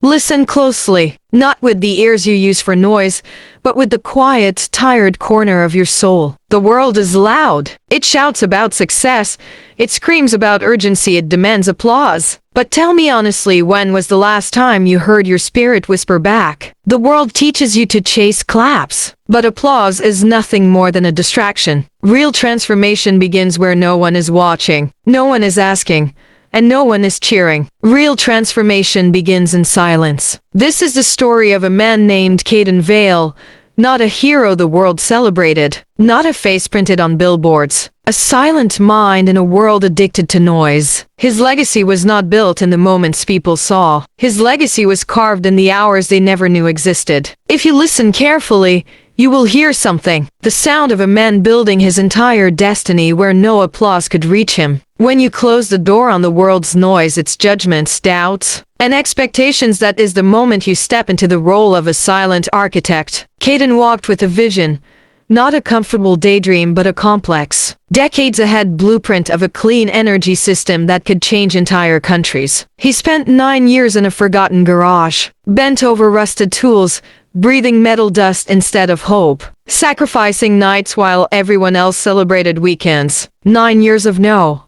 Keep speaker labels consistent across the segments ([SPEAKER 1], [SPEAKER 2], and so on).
[SPEAKER 1] Listen closely, not with the ears you use for noise, but with the quiet, tired corner of your soul. The world is loud. It shouts about success. It screams about urgency. It demands applause. But tell me honestly, when was the last time you heard your spirit whisper back? The world teaches you to chase claps, but applause is nothing more than a distraction. Real transformation begins where no one is watching, no one is asking, and no one is cheering. Real transformation begins in silence. This is the story of a man named Caden Vale, not a hero the world celebrated, not a face printed on billboards, a silent mind in a world addicted to noise. His legacy was not built in the moments people saw. His legacy was carved in the hours they never knew existed. If you listen carefully, you will hear something, the sound of a man building his entire destiny where no applause could reach him. When you close the door on the world's noise, its judgments, doubts, and expectations, that is the moment you step into the role of a silent architect. Caden walked with a vision, not a comfortable daydream but a complex, decades ahead blueprint of a clean energy system that could change entire countries. He spent 9 years in a forgotten garage, bent over rusted tools, breathing metal dust instead of hope, sacrificing nights while everyone else celebrated weekends. 9 years of no,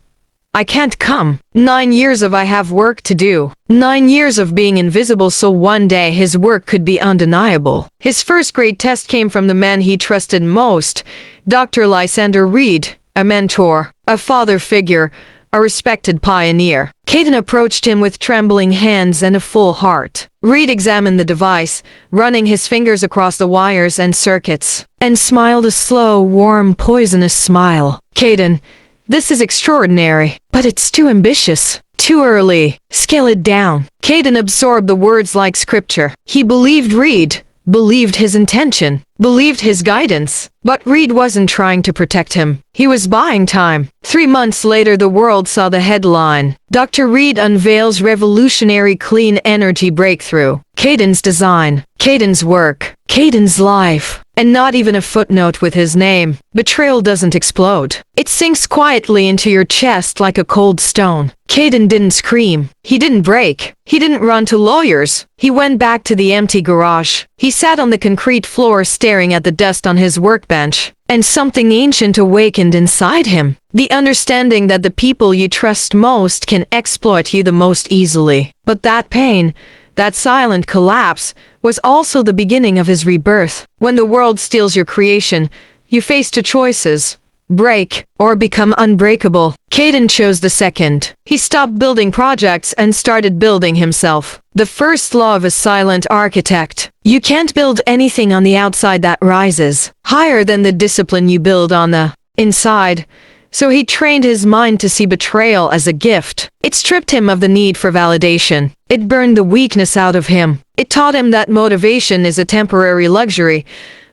[SPEAKER 1] I can't come. 9 years of I have work to do. 9 years of being invisible so one day his work could be undeniable. His first great test came from the man he trusted most, Dr. Lysander Reed, a mentor, a father figure, a respected pioneer. Caden approached him with trembling hands and a full heart. Reed examined the device, running his fingers across the wires and circuits, and smiled a slow, warm, poisonous smile. Caden, this is extraordinary, but it's too ambitious. Too early. Scale it down. Caden absorbed the words like scripture. He believed Reed, believed his intention, believed his guidance. But Reed wasn't trying to protect him. He was buying time. 3 months later, the world saw the headline. Dr. Reed unveils revolutionary clean energy breakthrough. Caden's design, Caden's work, Caden's life. And not even a footnote with his name. Betrayal doesn't explode. It sinks quietly into your chest like a cold stone. Caden didn't scream. He didn't break. He didn't run to lawyers. He went back to the empty garage. He sat on the concrete floor staring at the dust on his workbench. And something ancient awakened inside him. The understanding that the people you trust most can exploit you the most easily. But that pain, that silent collapse, was also the beginning of his rebirth. When the world steals your creation, you face two choices: break or become unbreakable. Caden chose the second. He stopped building projects and started building himself. The first law of a silent architect: you can't build anything on the outside that rises higher than the discipline you build on the inside. So he trained his mind to see betrayal as a gift. It stripped him of the need for validation. It burned the weakness out of him. It taught him that motivation is a temporary luxury,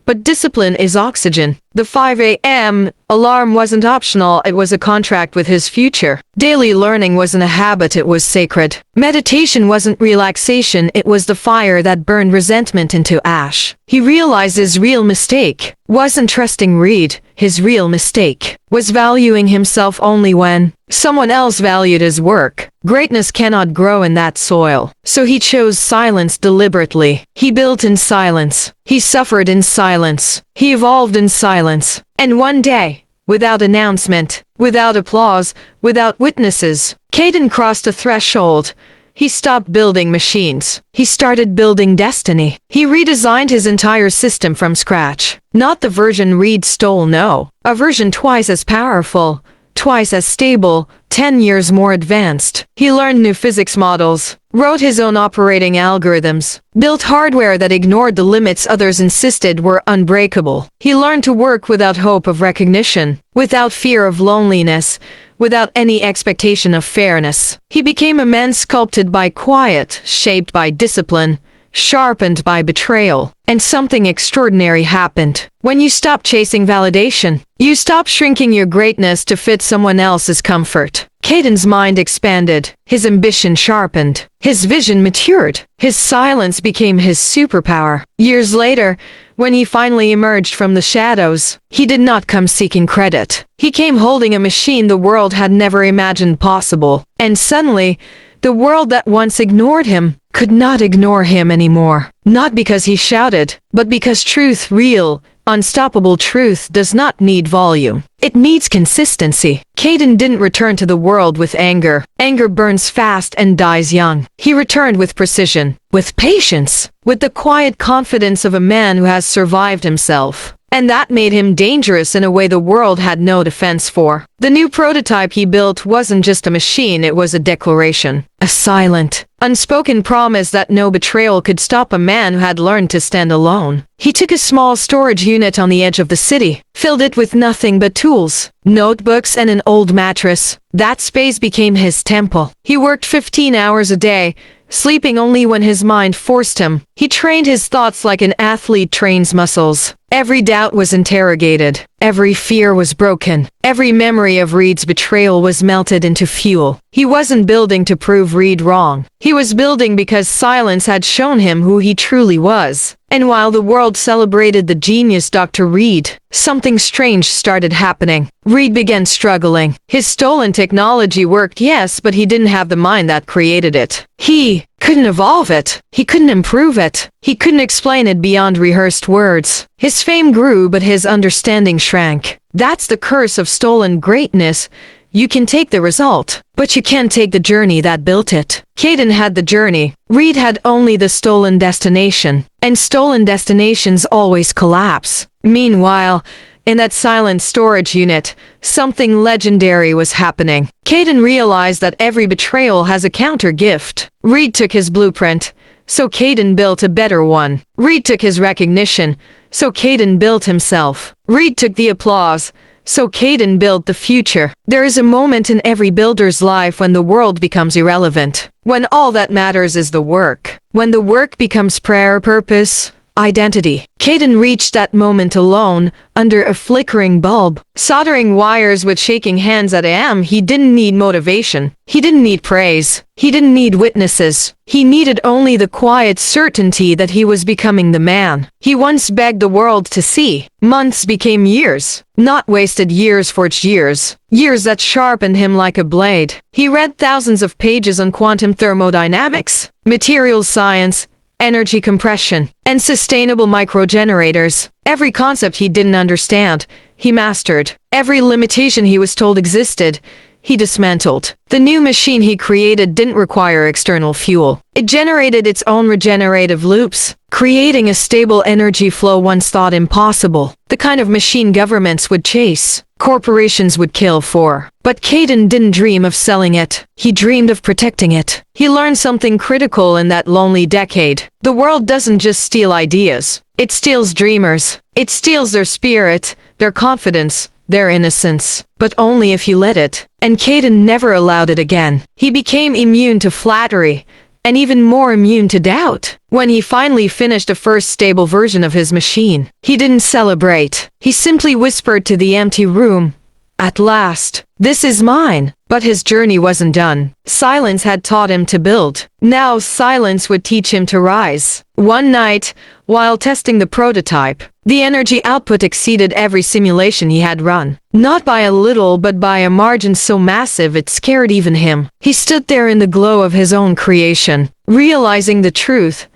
[SPEAKER 1] but discipline is oxygen. The 5 a.m. alarm wasn't optional, it was a contract with his future. Daily learning wasn't a habit, it was sacred. Meditation wasn't relaxation, it was the fire that burned resentment into ash. He realized his real mistake wasn't trusting Reed. His real mistake was valuing himself only when someone else valued his work. Greatness cannot grow in that soil. So he chose silence deliberately. He built in silence. He suffered in silence. He evolved in silence. And one day, without announcement, without applause, without witnesses, Caden crossed a threshold. He stopped building machines. He started building destiny. He redesigned his entire system from scratch. Not the version Reed stole, no. A version twice as powerful, twice as stable, 10 years more advanced. He learned new physics models, wrote his own operating algorithms, built hardware that ignored the limits others insisted were unbreakable. He learned to work without hope of recognition, without fear of loneliness, without any expectation of fairness. He became a man sculpted by quiet, shaped by discipline, sharpened by betrayal. And something extraordinary happened. When you stop chasing validation, you stop shrinking your greatness to fit someone else's comfort. Caden's mind expanded, his ambition sharpened, his vision matured, his silence became his superpower. Years later, when he finally emerged from the shadows, he did not come seeking credit. He came holding a machine the world had never imagined possible. And suddenly, the world that once ignored him could not ignore him anymore. Not because he shouted, but because truth, real, unstoppable truth, does not need volume. It needs consistency. Caden didn't return to the world with anger. Anger burns fast and dies young. He returned with precision, with patience, with the quiet confidence of a man who has survived himself. And that made him dangerous in a way the world had no defense for. The new prototype he built wasn't just a machine, it was a declaration. A silent, unspoken promise that no betrayal could stop a man who had learned to stand alone. He took a small storage unit on the edge of the city, filled it with nothing but tools, notebooks, and an old mattress. That space became his temple. He worked 15 hours a day, sleeping only when his mind forced him. He trained his thoughts like an athlete trains muscles. Every doubt was interrogated. Every fear was broken. Every memory of Reed's betrayal was melted into fuel. He wasn't building to prove Reed wrong. He was building because silence had shown him who he truly was. And while the world celebrated the genius Dr. Reed, something strange started happening. Reed began struggling. His stolen technology worked, yes, but he didn't have the mind that created it. He couldn't evolve it. He couldn't improve it. He couldn't explain it beyond rehearsed words. His fame grew, but his understanding shrank. That's the curse of stolen greatness. You can take the result, but you can't take the journey that built it. Caden had the journey. Reed had only the stolen destination. And stolen destinations always collapse. Meanwhile, in that silent storage unit, something legendary was happening. Caden realized that every betrayal has a counter-gift. Reed took his blueprint, so Caden built a better one. Reed took his recognition, so Caden built himself. Reed took the applause, so Caden built the future. There is a moment in every builder's life when the world becomes irrelevant. When all that matters is the work. When the work becomes prayer, purpose, identity. Caden reached that moment alone, under a flickering bulb, soldering wires with shaking hands at AM. He didn't need motivation. He didn't need praise. He didn't need witnesses. He needed only the quiet certainty that he was becoming the man he once begged the world to see. Months became years. Not wasted years, forged years. Years that sharpened him like a blade. He read thousands of pages on quantum thermodynamics, materials science, energy compression, and sustainable microgenerators. Every concept he didn't understand, he mastered. Every limitation he was told existed, he dismantled. The new machine he created didn't require external fuel. It generated its own regenerative loops, creating a stable energy flow once thought impossible. The kind of machine governments would chase, corporations would kill for. But Caden didn't dream of selling it. He dreamed of protecting it. He learned something critical in that lonely decade. The world doesn't just steal ideas. It steals dreamers. It steals their spirit, their confidence, their innocence. But only if you let it. And Caden never allowed it again. He became immune to flattery, and even more immune to doubt. When he finally finished the first stable version of his machine, he didn't celebrate. He simply whispered to the empty room, "At last, this is mine." But his journey wasn't done. Silence had taught him to build. Now silence would teach him to rise. One night, while testing the prototype, the energy output exceeded every simulation he had run. Not by a little, but by a margin so massive it scared even him. He stood there in the glow of his own creation, realizing the truth.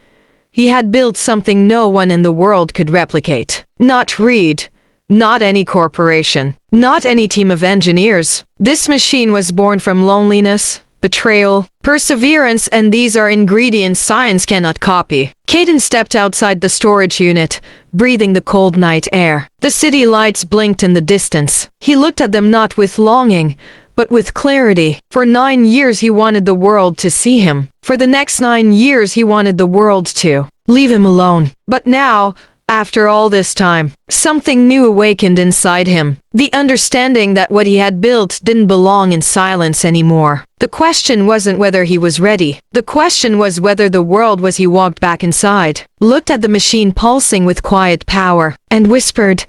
[SPEAKER 1] He had built something no one in the world could replicate. Not Reed. Not any corporation. Not any team of engineers. This machine was born from loneliness, betrayal, perseverance, and these are ingredients science cannot copy. Caden stepped outside the storage unit, breathing the cold night air. The city lights blinked in the distance. He looked at them not with longing, but with clarity. For 9 years he wanted the world to see him. For the next 9 years he wanted the world to leave him alone. But now, after all this time, something new awakened inside him. The understanding that what he had built didn't belong in silence anymore. The question wasn't whether he was ready. The question was whether the world was. He walked back inside, looked at the machine pulsing with quiet power, and whispered,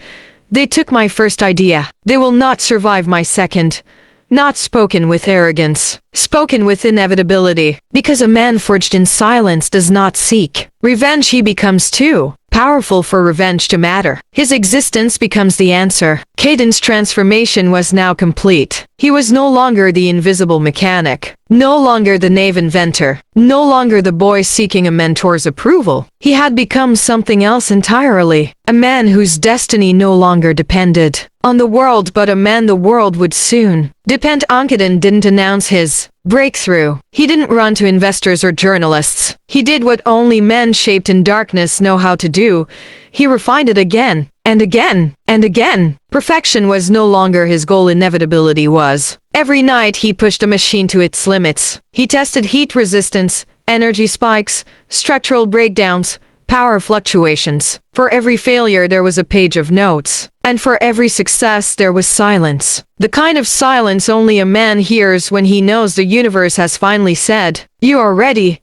[SPEAKER 1] "They took my first idea. They will not survive my second." Not spoken with arrogance, spoken with inevitability, because a man forged in silence does not seek revenge. He becomes too powerful for revenge to matter. His existence becomes the answer. Caden's transformation was now complete. He was no longer the invisible mechanic, no longer the naive inventor, no longer the boy seeking a mentor's approval. He had become something else entirely, a man whose destiny no longer depended on the world, but a man the world would soon depend on. Caden didn't announce his breakthrough. He didn't run to investors or journalists. He did what only men shaped in darkness know how to do. He refined it again, and again, and again. Perfection was no longer his goal, inevitability was. Every night he pushed the machine to its limits. He tested heat resistance, energy spikes, structural breakdowns, power fluctuations. For every failure there was a page of notes, and for every success there was silence. The kind of silence only a man hears when he knows the universe has finally said, "You are ready."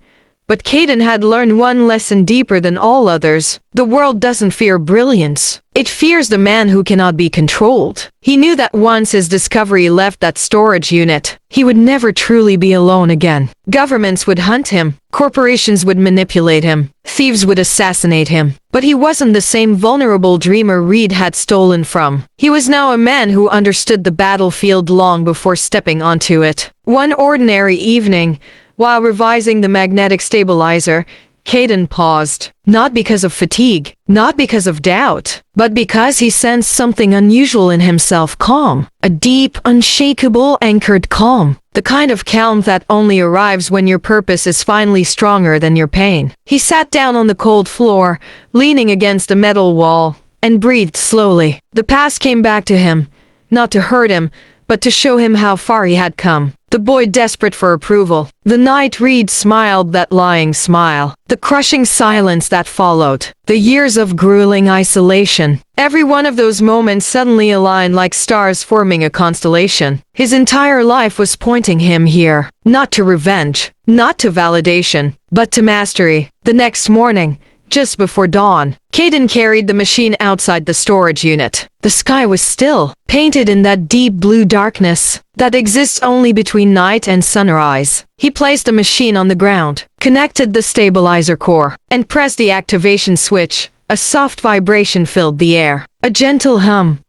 [SPEAKER 1] But Caden had learned one lesson deeper than all others. The world doesn't fear brilliance. It fears the man who cannot be controlled. He knew that once his discovery left that storage unit, he would never truly be alone again. Governments would hunt him. Corporations would manipulate him. Thieves would assassinate him. But he wasn't the same vulnerable dreamer Reed had stolen from. He was now a man who understood the battlefield long before stepping onto it. One ordinary evening, while revising the magnetic stabilizer, Caden paused. Not because of fatigue, not because of doubt, but because he sensed something unusual in himself. Calm. A deep, unshakable, anchored calm. The kind of calm that only arrives when your purpose is finally stronger than your pain. He sat down on the cold floor, leaning against a metal wall, and breathed slowly. The past came back to him, not to hurt him, but to show him how far he had come. The boy desperate for approval. The night Reed smiled that lying smile. The crushing silence that followed. The years of grueling isolation. Every one of those moments suddenly aligned like stars forming a constellation. His entire life was pointing him here. Not to revenge, not to validation, but to mastery. The next morning, just before dawn, Caden carried the machine outside the storage unit. The sky was still, painted in that deep blue darkness that exists only between night and sunrise. He placed the machine on the ground, connected the stabilizer core, and pressed the activation switch. A soft vibration filled the air. A gentle hum,